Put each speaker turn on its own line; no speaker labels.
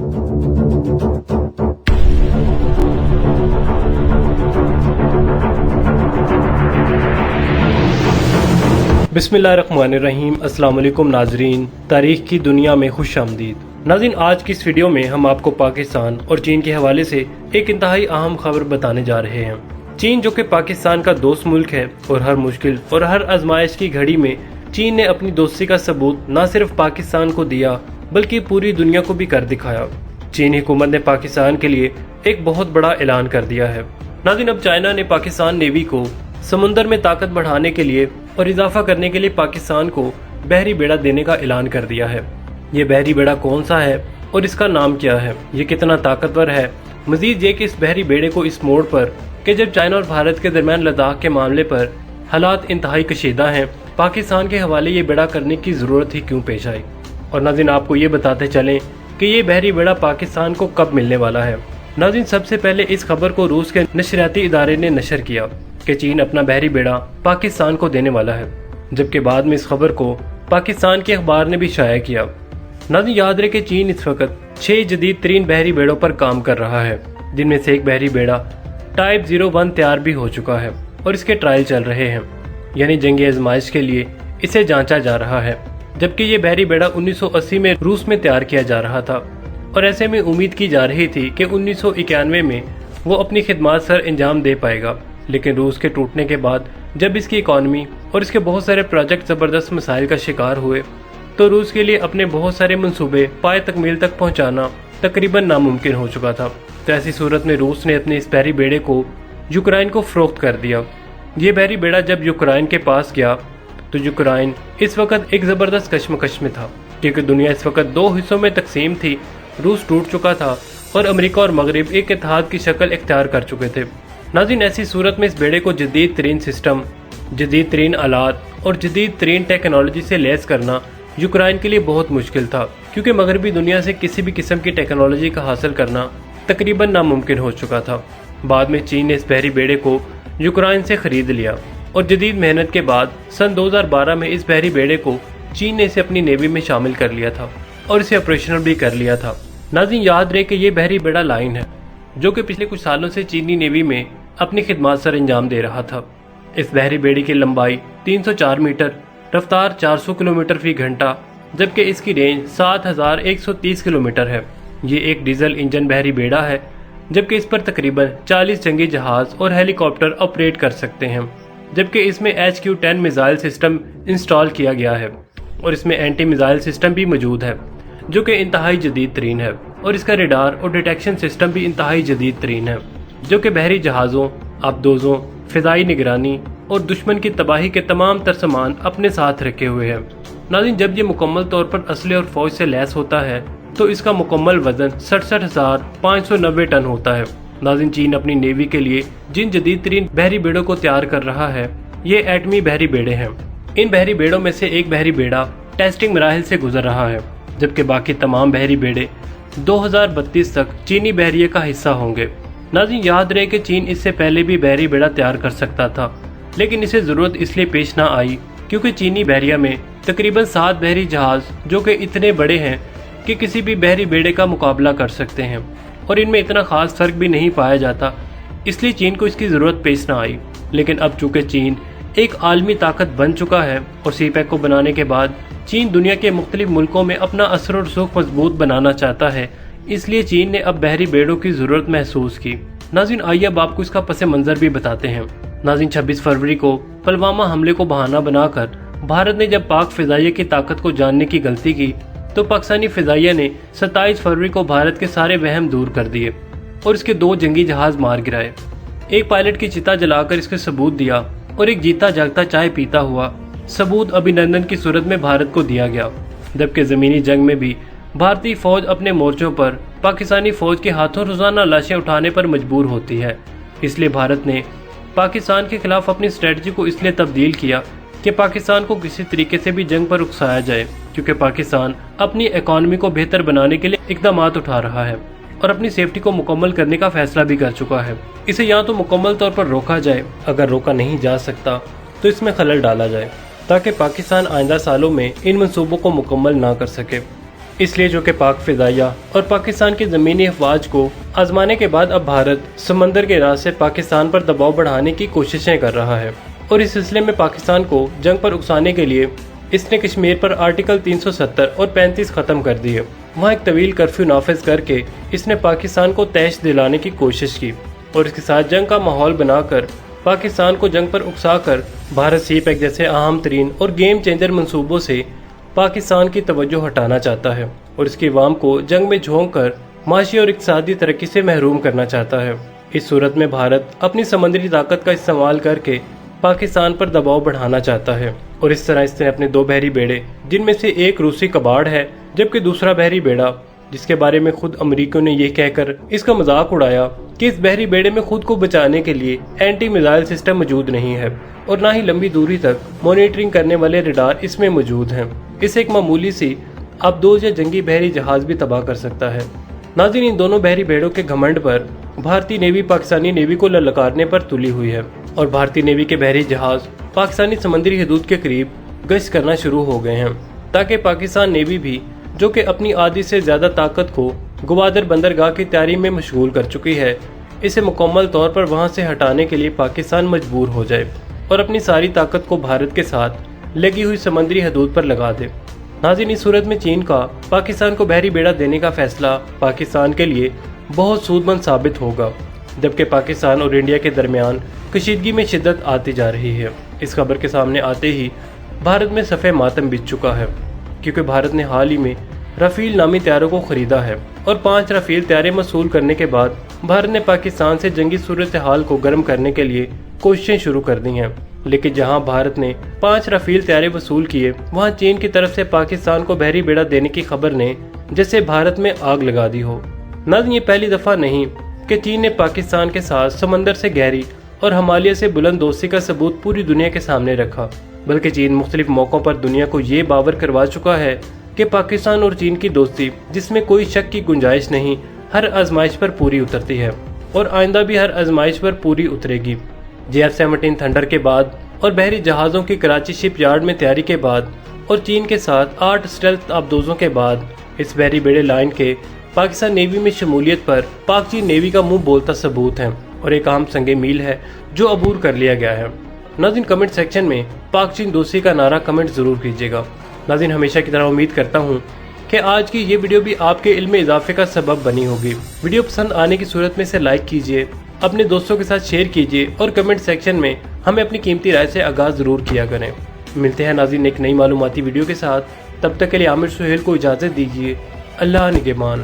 बिस्मिल्लाहिर्रहमानिर्रहीम। अस्सलाम वालेकुम नाजरीन, तारीख की दुनिया में खुश आमदीद। नाज़रीन, आज की इस वीडियो में हम आपको पाकिस्तान और चीन के हवाले से एक इंतहाई अहम खबर बताने जा रहे हैं। चीन जो कि पाकिस्तान का दोस्त मुल्क है और हर मुश्किल और हर आजमाइश की घड़ी में चीन ने अपनी दोस्ती का सबूत न सिर्फ पाकिस्तान को दिया बल्कि पूरी दुनिया को भी कर दिखाया। चीनी हुकूमत ने पाकिस्तान के लिए एक बहुत बड़ा ऐलान कर दिया है। नाज़रीन, अब चाइना ने पाकिस्तान नेवी को समुंदर में ताकत बढ़ाने के लिए और इजाफा करने के लिए पाकिस्तान को बहरी बेड़ा देने का ऐलान कर दिया है। ये बहरी बेड़ा कौन सा है और इसका नाम क्या है, ये कितना ताकतवर है, मजीद ये कि इस बहरी बेड़े को इस मोड़ पर कि जब चाइना और भारत के दरमियान लद्दाख के मामले पर हालात इंतहाई कशीदा हैं, पाकिस्तान के हवाले ये बेड़ा करने की ज़रूरत ही क्यों पेश आई। और नाज़रीन, आपको ये बताते चलें कि ये बहरी बेड़ा पाकिस्तान को कब मिलने वाला है। नाज़रीन, सबसे पहले इस खबर को रूस के नशरियाती इदारे ने नशर किया कि चीन अपना बहरी बेड़ा पाकिस्तान को देने वाला है, जबकि बाद में इस खबर को पाकिस्तान के अखबार ने भी शाया किया। नाज़रीन, याद रहे कि चीन इस वक्त 6 जदीद तरीन बहरी बेड़ों पर काम कर रहा है, जिनमें से एक बहरी बेड़ा टाइप 01 तैयार भी हो चुका है और इसके ट्रायल चल रहे हैं, यानी जंगी आजमाइश के लिए इसे जांचा जा रहा है। जबकि ये बहरी बेड़ा 1980 में रूस में तैयार किया जा रहा था और ऐसे में उम्मीद की जा रही थी कि 1991 में वो अपनी खिदमत सर अंजाम दे पाएगा। लेकिन रूस के टूटने के बाद जब इसकी इकॉनमी और इसके बहुत सारे प्रोजेक्ट ज़बरदस्त मसाइल का शिकार हुए तो रूस के लिए अपने बहुत सारे मंसूबे पाए तकमील तक पहुंचाना तकरीबन नामुमकिन हो चुका था। तो ऐसी सूरत में रूस ने अपने इस बहरी बेड़े को यूक्रेन को फरोख्त कर दिया। ये बहरी बेड़ा जब यूक्रेन के पास गया तो यूक्रेन इस वक्त एक ज़बरदस्त कश्मकश में था, क्योंकि दुनिया इस वक्त 2 हिस्सों में तकसीम थी। रूस टूट चुका था और अमेरिका और मगरिब एक इत्तेहाद की शक्ल इख्तियार कर चुके थे। नाज़रीन, ऐसी सूरत में इस बेड़े को जदीद तरीन सिस्टम, जदीद तरीन आलात और जदीद तरीन टेक्नोलॉजी से लैस करना यूक्रेन के लिए बहुत मुश्किल था, क्योंकि मगरबी दुनिया से किसी भी किस्म की टेक्नोलॉजी का हासिल करना तकरीबन नामुमकिन हो चुका था। बाद में चीन ने इस बहरी बेड़े को यूक्रेन से खरीद लिया और जदीद मेहनत के बाद सन 2012 में इस बहरी बेड़े को चीन ने इसे अपनी नेवी में शामिल कर लिया था और इसे ऑपरेशनल भी कर लिया था। नाज़रीन, याद रहे कि ये बहरी बेड़ा लाइन है जो कि पिछले कुछ सालों से चीनी नेवी में अपनी खिदमत सर अंजाम दे रहा था। इस बहरी बेड़ी की लंबाई 304 मीटर, रफ्तार 400 किलोमीटर फी घंटा, जबकि इसकी रेंज 7130 किलोमीटर है। ये एक डीजल इंजन बहरी बेड़ा है, जबकि इस पर तकरीबन 40 जंगी जहाज और हेलीकॉप्टर ऑपरेट कर सकते हैं। जबकि इसमें HQ-10 मिसाइल सिस्टम इंस्टॉल किया गया है और इसमें एंटी मिसाइल सिस्टम भी मौजूद है जो कि इंतहाई जदीद तरीन है, और इसका रेडार और डिटेक्शन सिस्टम भी इंतहाई जदीद तरीन है जो कि बहरी जहाज़ों, आबदोज़ों, फ़िज़ाई निगरानी और दुश्मन की तबाही के तमाम तर सामान अपने साथ रखे हुए हैं। नाज़रीन, जब ये मुकम्मल तौर पर असले और फ़ौज से लैस होता है तो इसका मुकम्मल वज़न 67,590 टन होता है। नाज़रीन, चीन अपनी नेवी के लिए जिन जदीद तरीन बहरी बेड़ों को तैयार कर रहा है ये एटमी बहरी बेड़े हैं। इन बहरी बेड़ों में से एक बहरी बेड़ा टेस्टिंग मराहिल से गुजर रहा है, जबकि बाकी तमाम बहरी बेड़े 2032 तक चीनी बहरिये का हिस्सा होंगे। नाज़रीन, याद रहे कि चीन इससे पहले भी बहरी बेड़ा तैयार कर सकता था, लेकिन इसे ज़रूरत इसलिए पेश ना आई क्योंकि चीनी बहरिया में तकरीबन 7 बहरी जहाज़ जो कि इतने बड़े हैं कि किसी भी बहरी बेड़े का मुकाबला कर सकते हैं और इनमें इतना ख़ास फ़र्क भी नहीं पाया जाता, इसलिए चीन को इसकी ज़रूरत पेश ना आई। लेकिन अब चूँकि चीन एक आलमी ताकत बन चुका है और CPEC को बनाने के बाद चीन दुनिया के मुख्तलिफ मुल्कों में अपना असर और रुसूख मजबूत बनाना चाहता है, इसलिए चीन ने अब बहरी बेड़ों की ज़रूरत महसूस की। नाज़रीन, आइए अब आपको इसका पस मंज़र भी बताते हैं। नाज़रीन, 26 फरवरी को पुलवामा हमले को बहाना बनाकर भारत ने जब पाक फ़िज़ाइया की ताकत को जानने की गलती की तो पाकिस्तानी फ़िज़ाइया ने 27 फरवरी को भारत के सारे वहम दूर कर दिए और इसके 2 जंगी जहाज़ मार गिराए। एक पायलट की चिता जलाकर इसके सबूत दिया और एक जीता जागता चाय पीता हुआ सबूत अभिनंदन की सूरत में भारत को दिया गया। जबकि ज़मीनी जंग में भी भारतीय फौज अपने मोर्चों पर पाकिस्तानी फौज के हाथों रोजाना लाशें उठाने पर मजबूर होती है, इसलिए भारत ने पाकिस्तान के खिलाफ अपनी स्ट्रेटजी को इसलिए तब्दील किया कि पाकिस्तान को किसी तरीके से भी जंग पर उकसाया जाए, क्योंकि पाकिस्तान अपनी इकॉनमी को बेहतर बनाने के लिए इकदाम उठा रहा है और अपनी सेफ्टी को मुकम्मल करने का फैसला भी कर चुका है। इसे या तो मुकम्मल तौर पर रोका जाए, अगर रोका नहीं जा सकता तो इसमें खलल डाला जाए ताकि पाकिस्तान आइंदा सालों में इन मंसूबों को मुकम्मल ना कर सके। اس لیے جو کہ پاک فضائیہ اور پاکستان کی زمینی افواج کو آزمانے کے بعد اب بھارت سمندر کے راہ سے پاکستان پر دباؤ بڑھانے کی کوششیں کر رہا ہے، اور اس سلسلے میں پاکستان کو جنگ پر اکسانے کے لیے اس نے کشمیر پر آرٹیکل 370 اور 35 ختم کر دیے۔ وہاں ایک طویل کرفیو نافذ کر کے اس نے پاکستان کو تیش دلانے کی کوشش کی اور اس کے ساتھ جنگ کا ماحول بنا کر پاکستان کو جنگ پر اکسا کر بھارت سی پیک جیسے اہم ترین اور گیم چینجر منصوبوں سے پاکستان کی توجہ ہٹانا چاہتا ہے اور اس کی عوام کو جنگ میں جھونک کر معاشی اور اقتصادی ترقی سے محروم کرنا چاہتا ہے۔ اس صورت میں بھارت اپنی سمندری طاقت کا استعمال کر کے پاکستان پر دباؤ بڑھانا چاہتا ہے، اور اس طرح اس نے اپنے 2 بحری بیڑے، جن میں سے ایک روسی کباڑ ہے جبکہ دوسرا بحری بیڑا جس کے بارے میں خود امریکیوں نے یہ کہہ کر اس کا مذاق اڑایا کہ اس بحری بیڑے میں خود کو بچانے کے لیے اینٹی میزائل سسٹم موجود نہیں ہے اور نہ ہی لمبی دوری تک مانیٹرنگ کرنے والے ریڈار اس میں موجود ہیں۔ اسے ایک معمولی سی آبدوز یا جنگی بحری جہاز بھی تباہ کر سکتا ہے۔ ناظرین، ان دونوں بحری بیڑوں کے گھمنڈ پر بھارتی نیوی پاکستانی نیوی کو للکارنے پر تلی ہوئی ہے، اور بھارتی نیوی کے بحری جہاز پاکستانی سمندری حدود کے قریب گشت کرنا شروع ہو گئے ہیں، تاکہ پاکستان نیوی بھی، جو کہ اپنی آدھی سے زیادہ طاقت کو گوادر بندرگاہ کی تیاری میں مشغول کر چکی ہے، اسے مکمل طور پر وہاں سے ہٹانے کے لیے پاکستان مجبور ہو جائے اور اپنی ساری طاقت کو بھارت کے ساتھ لگی ہوئی سمندری حدود پر لگا دے۔ ناظرین، اس صورت میں چین کا پاکستان کو بحری بیڑا دینے کا فیصلہ پاکستان کے لیے بہت سود مند ثابت ہوگا، جبکہ پاکستان اور انڈیا کے درمیان کشیدگی میں شدت آتی جا رہی ہے۔ اس خبر کے سامنے آتے ہی بھارت میں صفحہ ماتم بچ چکا ہے، کیونکہ بھارت نے حال ہی میں رافیل نامی طیاروں کو خریدا ہے، اور 5 رافیل طیارے موصول کرنے کے بعد بھارت نے پاکستان سے جنگی صورتحال کو گرم کرنے کے لیے کوششیں شروع کر دی ہیں۔ لیکن جہاں بھارت نے 5 رافیل طیارے وصول کیے، وہاں چین کی طرف سے پاکستان کو بحری بیڑا دینے کی خبر نے جیسے بھارت میں آگ لگا دی ہو۔ ناظرین، یہ پہلی دفعہ نہیں کہ چین نے پاکستان کے ساتھ سمندر سے گہری اور ہمالیہ سے بلند دوستی کا ثبوت پوری دنیا کے سامنے رکھا، بلکہ چین مختلف موقعوں پر دنیا کو یہ باور کروا چکا ہے کہ پاکستان اور چین کی دوستی، جس میں کوئی شک کی گنجائش نہیں، ہر آزمائش پر پوری اترتی ہے اور آئندہ بھی ہر آزمائش پر پوری اترے گی۔ JF-17 تھنڈر کے بعد اور بحری جہازوں کی کراچی شپ یارڈ میں تیاری کے بعد اور چین کے ساتھ 8 اسٹیلتھ آبدوزوں کے بعد، اس بحری بیڑے لائن کے پاکستان نیوی میں شمولیت پر پاک چین نیوی کا منہ بولتا ثبوت ہے اور ایک اہم سنگ میل ہے جو عبور کر لیا گیا ہے۔ ناظرین، کمنٹ سیکشن میں پاک چین دوستی کا نعرہ کمنٹ ضرور کیجیے گا۔ ناظرین، ہمیشہ کی طرح امید کرتا ہوں کہ آج کی یہ ویڈیو بھی آپ کے علم میں اضافے کا سبب بنی ہوگی۔ ویڈیو پسند آنے کی صورت میں اسے لائک کیجیے، اپنے دوستوں کے ساتھ شیئر کیجیے اور کمنٹ سیکشن میں ہمیں اپنی قیمتی رائے سے آغاز ضرور کیا کریں۔ ملتے ہیں ناظرین ایک نئی معلوماتی ویڈیو کے ساتھ، تب تک کے لیے عامر سہیل کو اجازت دیجیے۔ اللہ نگہبان۔